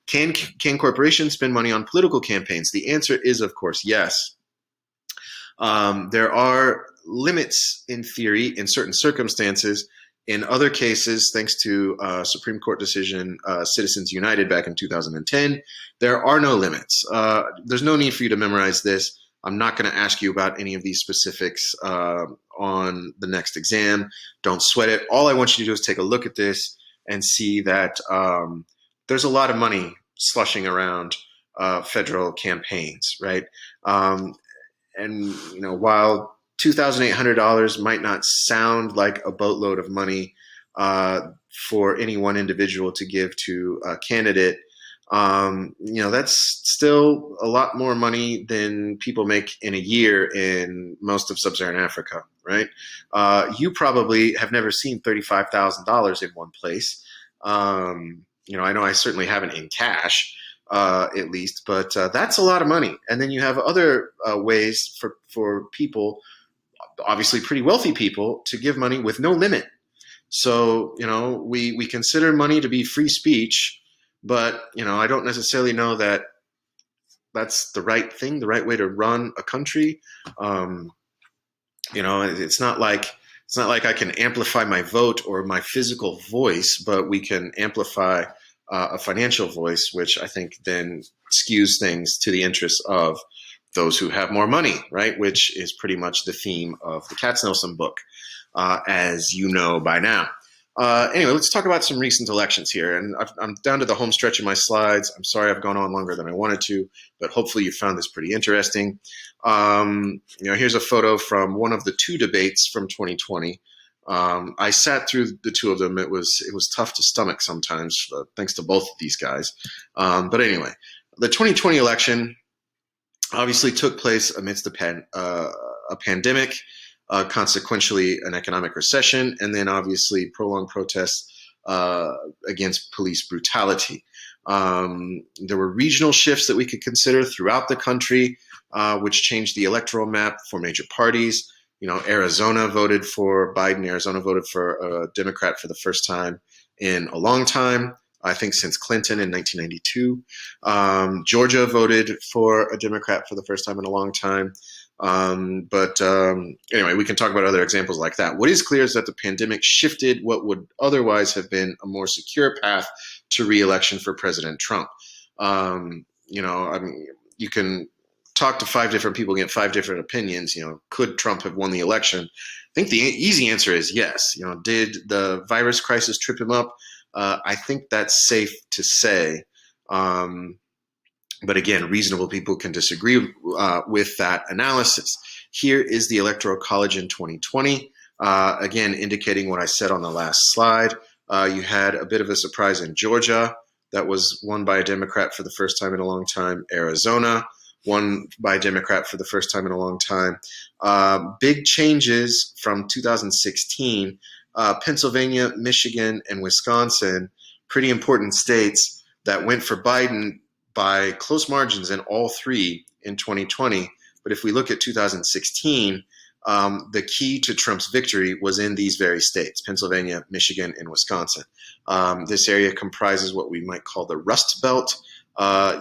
Can corporations spend money on political campaigns? The answer is, of course, yes. There are limits in theory in certain circumstances. In other cases, thanks to Supreme Court decision Citizens United back in 2010, there are no limits. There's no need for you to memorize this. I'm not going to ask you about any of these specifics on the next exam. Don't sweat it. All I want you to do is take a look at this and see that there's a lot of money slushing around federal campaigns, right? And while $2,800 might not sound like a boatload of money for any one individual to give to a candidate. That's still a lot more money than people make in a year in most of sub-Saharan Africa, right? You probably have never seen $35,000 in one place. I know I certainly haven't in cash, at least, but that's a lot of money. And then you have other ways for people, obviously pretty wealthy people, to give money with no limit. So, we consider money to be free speech, but, I don't necessarily know that that's the right thing, the right way to run a country. Um, it's not like I can amplify my vote or my physical voice, but we can amplify a financial voice, which I think then skews things to the interests of those who have more money, right? Which is pretty much the theme of the Katznelson book, as you know by now. Anyway, let's talk about some recent elections here. And I'm down to the home stretch of my slides. I'm sorry I've gone on longer than I wanted to, but hopefully you found this pretty interesting. Here's a photo from one of the two debates from 2020. I sat through the two of them. It was tough to stomach sometimes, thanks to both of these guys. But anyway, the 2020 election obviously took place amidst a pandemic, consequentially an economic recession, and then obviously prolonged protests against police brutality. There were regional shifts that we could consider throughout the country, which changed the electoral map for major parties. Arizona voted for Biden. Arizona voted for a Democrat for the first time in a long time, I think since Clinton in 1992. Georgia voted for a Democrat for the first time in a long time. Anyway, we can talk about other examples like that. What is clear is that the pandemic shifted what would otherwise have been a more secure path to re-election for President Trump. You can talk to 5 different people, get 5 different opinions. Could Trump have won the election? I think the easy answer is yes. Did the virus crisis trip him up? I think that's safe to say. But again, reasonable people can disagree with that analysis. Here is the Electoral College in 2020, again, indicating what I said on the last slide. You had a bit of a surprise in Georgia. That was won by a Democrat for the first time in a long time. Arizona, won by a Democrat for the first time in a long time. Big changes from 2016. Pennsylvania, Michigan, and Wisconsin, pretty important states that went for Biden by close margins in all 3 in 2020. But if we look at 2016, the key to Trump's victory was in these very states, Pennsylvania, Michigan, and Wisconsin. This area comprises what we might call the Rust Belt.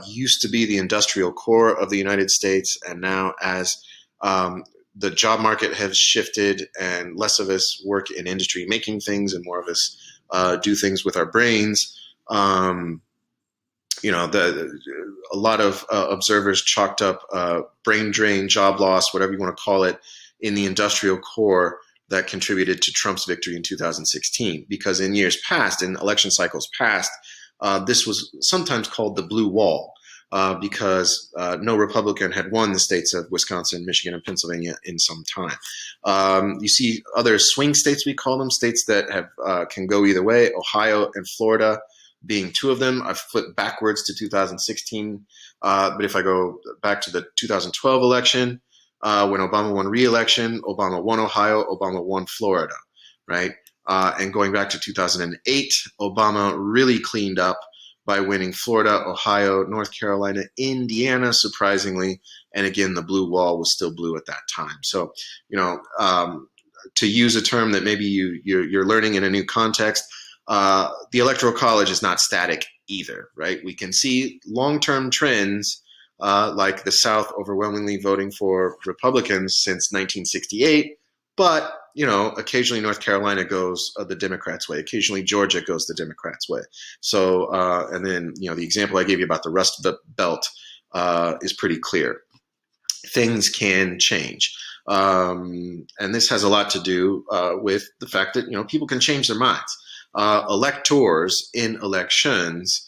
Used to be the industrial core of the United States, and now as the job market has shifted and less of us work in industry making things and more of us do things with our brains, a lot of observers chalked up brain drain, job loss, whatever you want to call it, in the industrial core that contributed to Trump's victory in 2016. Because in years past, in election cycles past, this was sometimes called the blue wall, because no Republican had won the states of Wisconsin, Michigan, and Pennsylvania in some time. You see other swing states, we call them, states that have can go either way, Ohio and Florida being 2 of them. I've flipped backwards to 2016, but if I go back to the 2012 election, when Obama won re-election, Obama won Ohio, Obama won Florida, right? And going back to 2008, Obama really cleaned up by winning Florida, Ohio, North Carolina, Indiana, surprisingly. And again, the blue wall was still blue at that time. So, to use a term that maybe you're learning in a new context, the Electoral College is not static either, right? We can see long-term trends like the South overwhelmingly voting for Republicans since 1968, but occasionally North Carolina goes the Democrats' way. Occasionally Georgia goes the Democrats' way. So, and then the example I gave you about the Rust Belt is pretty clear. Things can change, and this has a lot to do with the fact that people can change their minds. Electors in elections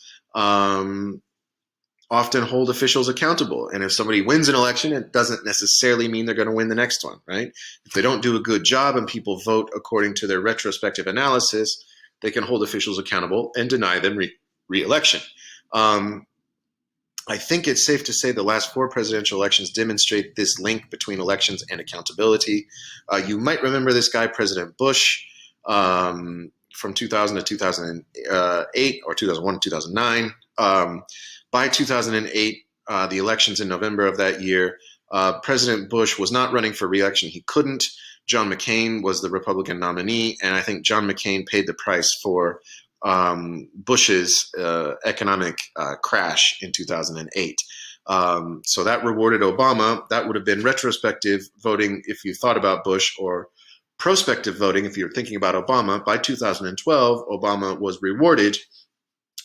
often hold officials accountable. And if somebody wins an election, it doesn't necessarily mean they're going to win the next one, right? If they don't do a good job and people vote according to their retrospective analysis, they can hold officials accountable and deny them re-election. I think it's safe to say the last 4 presidential elections demonstrate this link between elections and accountability. You might remember this guy, President Bush, from 2000 to 2008 or 2001 to 2009. By 2008, the elections in November of that year, President Bush was not running for re-election. He couldn't. John McCain was the Republican nominee, and I think John McCain paid the price for Bush's economic crash in 2008. So that rewarded Obama. That would have been retrospective voting if you thought about Bush, or prospective voting if you're thinking about Obama. By 2012, Obama was rewarded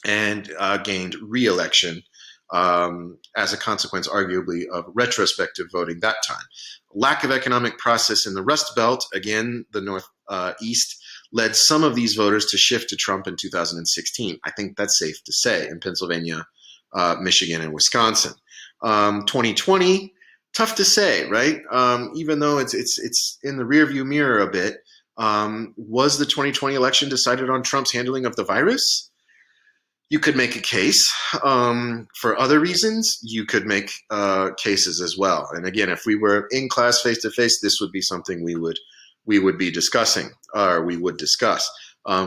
and gained re-election as a consequence, arguably, of retrospective voting that time. Lack of economic process in the Rust Belt, again, the Northeast, led some of these voters to shift to Trump in 2016. I think that's safe to say, in Pennsylvania, Michigan, and Wisconsin. 2020, tough to say, right? Even though it's in the rearview mirror a bit. Was the 2020 election decided on Trump's handling of the virus? You could make a case. For other reasons, you could make cases as well. And again, if we were in class face to face, this would be something we would be discussing, or we would discuss.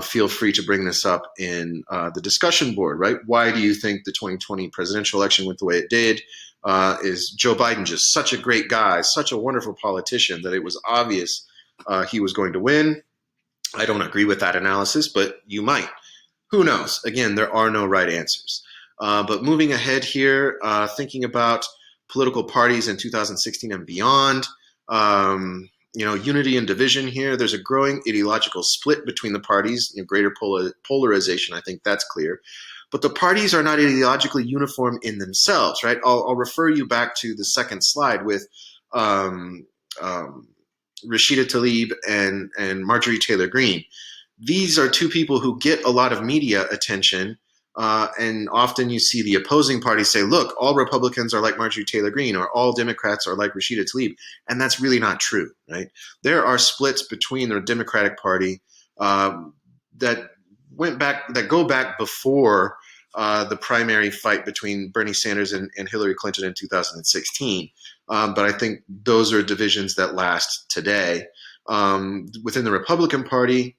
Feel free to bring this up in the discussion board, right? Why do you think the 2020 presidential election went the way it did? Is Joe Biden just such a great guy, such a wonderful politician that it was obvious he was going to win? I don't agree with that analysis, but you might. Who knows? Again, there are no right answers. But moving ahead here, thinking about political parties in 2016 and beyond, unity and division here. There's a growing ideological split between the parties, greater polarization. I think that's clear. But the parties are not ideologically uniform in themselves, right? I'll refer you back to the second slide with Rashida Tlaib and Marjorie Taylor Greene. These are two people who get a lot of media attention, and often you see the opposing party say, look, all Republicans are like Marjorie Taylor Greene, or all Democrats are like Rashida Tlaib. And that's really not true, right? There are splits between the Democratic Party that go back before the primary fight between Bernie Sanders and Hillary Clinton in 2016. But I think those are divisions that last today. Within the Republican Party,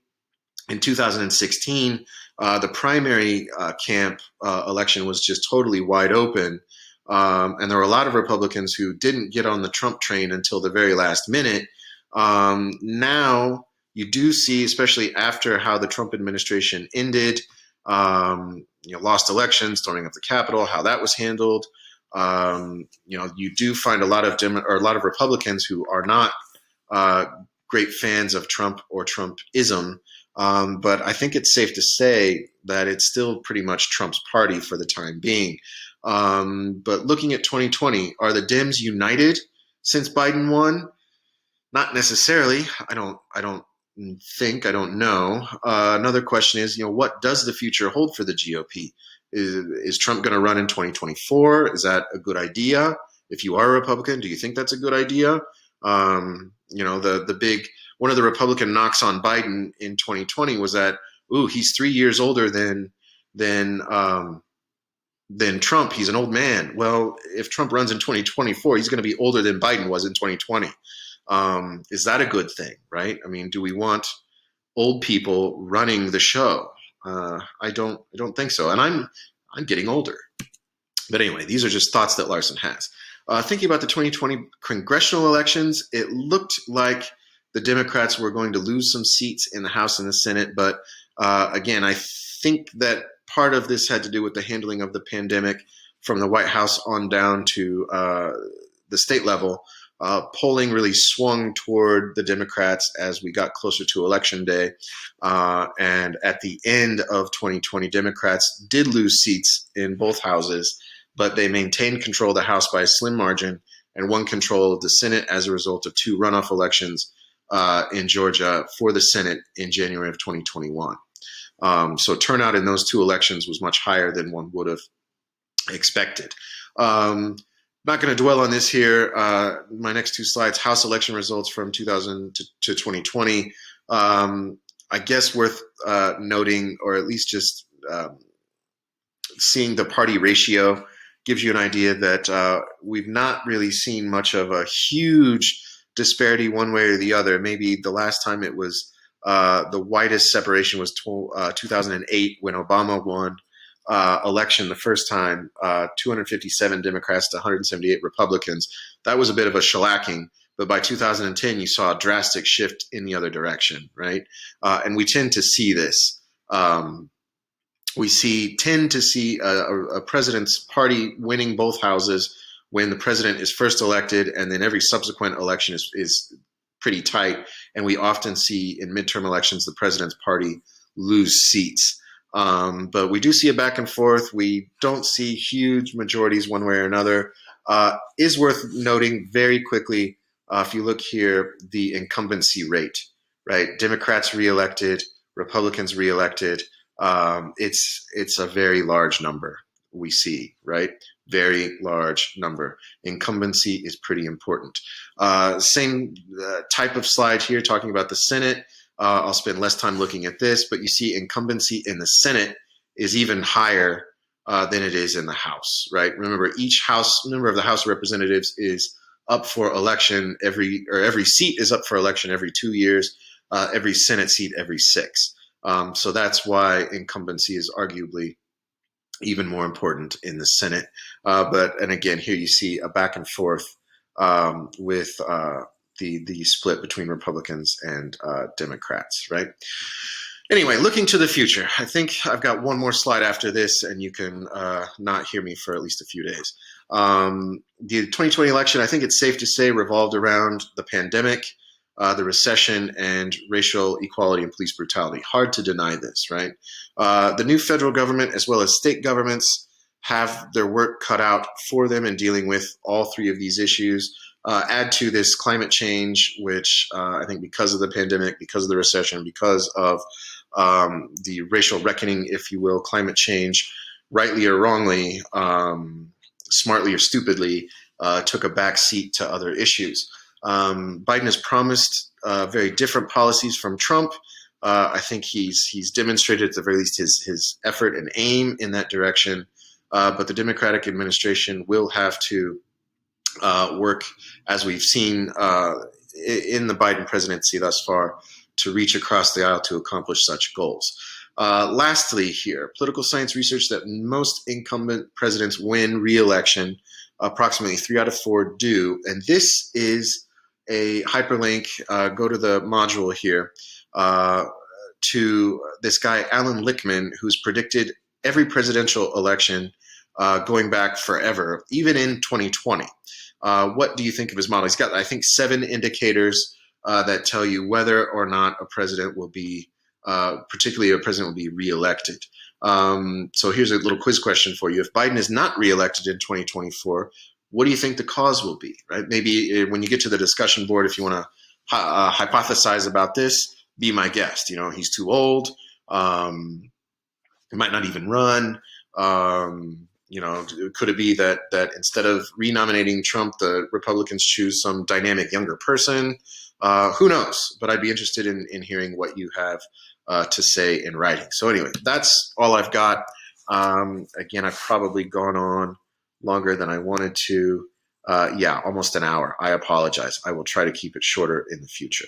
in 2016, the primary camp election was just totally wide open. And there were a lot of Republicans who didn't get on the Trump train until the very last minute. Now you do see, especially after how the Trump administration ended, lost elections, storming of the Capitol, how that was handled. You do find a lot of Republicans who are not great fans of Trump or Trumpism. But I think it's safe to say that it's still pretty much Trump's party for the time being. But looking at 2020, are the Dems united since Biden won? Not necessarily. I don't know. Another question is, what does the future hold for the GOP? Is Trump going to run in 2024? Is that a good idea? If you are a Republican, do you think that's a good idea? One of the Republican knocks on Biden in 2020 was that, he's 3 years older than Trump. He's an old man. Well, if Trump runs in 2024, he's going to be older than Biden was in 2020. Is that a good thing, right? I mean, do we want old people running the show? I don't think so. And I'm getting older. But anyway, these are just thoughts that Larson has. Thinking about the 2020 congressional elections, it looked like the Democrats were going to lose some seats in the House and the Senate. But again, I think that part of this had to do with the handling of the pandemic from the White House on down to the state level. Polling really swung toward the Democrats as we got closer to Election Day. And at the end of 2020, Democrats did lose seats in both houses, but they maintained control of the House by a slim margin and won control of the Senate as a result of 2 runoff elections in Georgia for the Senate in January of 2021. So turnout in those 2 elections was much higher than one would have expected. Not going to dwell on this here. My next two slides, House election results from 2000 to 2020. I guess worth noting, or at least just seeing the party ratio gives you an idea that we've not really seen much of a huge disparity one way or the other. Maybe the last time it was the widest separation was 2008 when Obama won election the first time, 257 Democrats to 178 Republicans. That was a bit of a shellacking. But by 2010, you saw a drastic shift in the other direction, right? And we tend to see this. Tend to see a president's party winning both houses when the president is first elected, and then every subsequent election is pretty tight. And we often see in midterm elections the president's party lose seats. But we do see a back and forth. We don't see huge majorities one way or another. Is worth noting very quickly, if you look here, the incumbency rate, right? Democrats reelected, Republicans reelected. It's a very large number we see, right? Very large number. Incumbency is pretty important. Same type of slide here talking about the Senate. I'll spend less time looking at this, but you see incumbency in the Senate is even higher than it is in the House, right? Remember, each member of the House of Representatives is up for election every seat is up for election every 2 years, every Senate seat every 6. So that's why incumbency is arguably even more important in the Senate. And again, here you see a back and forth with the split between Republicans and Democrats, right? Anyway, looking to the future, I think I've got one more slide after this, and you can not hear me for at least a few days. The 2020 election, I think it's safe to say, revolved around the pandemic, the recession, and racial equality and police brutality. Hard to deny this, right? The new federal government, as well as state governments, have their work cut out for them in dealing with all three of these issues. Add to this climate change, which I think because of the pandemic, because of the recession, because of the racial reckoning, if you will, climate change, rightly or wrongly, smartly or stupidly, took a back seat to other issues. Biden has promised very different policies from Trump. I think he's demonstrated at the very least his effort and aim in that direction. But the Democratic administration will have to work, as we've seen in the Biden presidency thus far, to reach across the aisle to accomplish such goals. Lastly here, political science research that most incumbent presidents win re-election. Approximately 3 out of 4 do. And this is a hyperlink. Go to the module here to this guy, Alan Lichtman, who's predicted every presidential election going back forever, even in 2020. What do you think of his model? He's got, I think, 7 indicators that tell you whether or not a president will be, particularly a president will be reelected. So here's a little quiz question for you. If Biden is not reelected in 2024, what do you think the cause will be, right? Maybe when you get to the discussion board, if you want to hypothesize about this, be my guest. You know, he's too old. He might not even run. You know, could it be that instead of renominating Trump, the Republicans choose some dynamic younger person? Who knows? But I'd be interested in hearing what you have to say in writing. So anyway, that's all I've got. Again, I've probably gone on longer than I wanted to. Yeah, almost an hour. I apologize. I will try to keep it shorter in the future.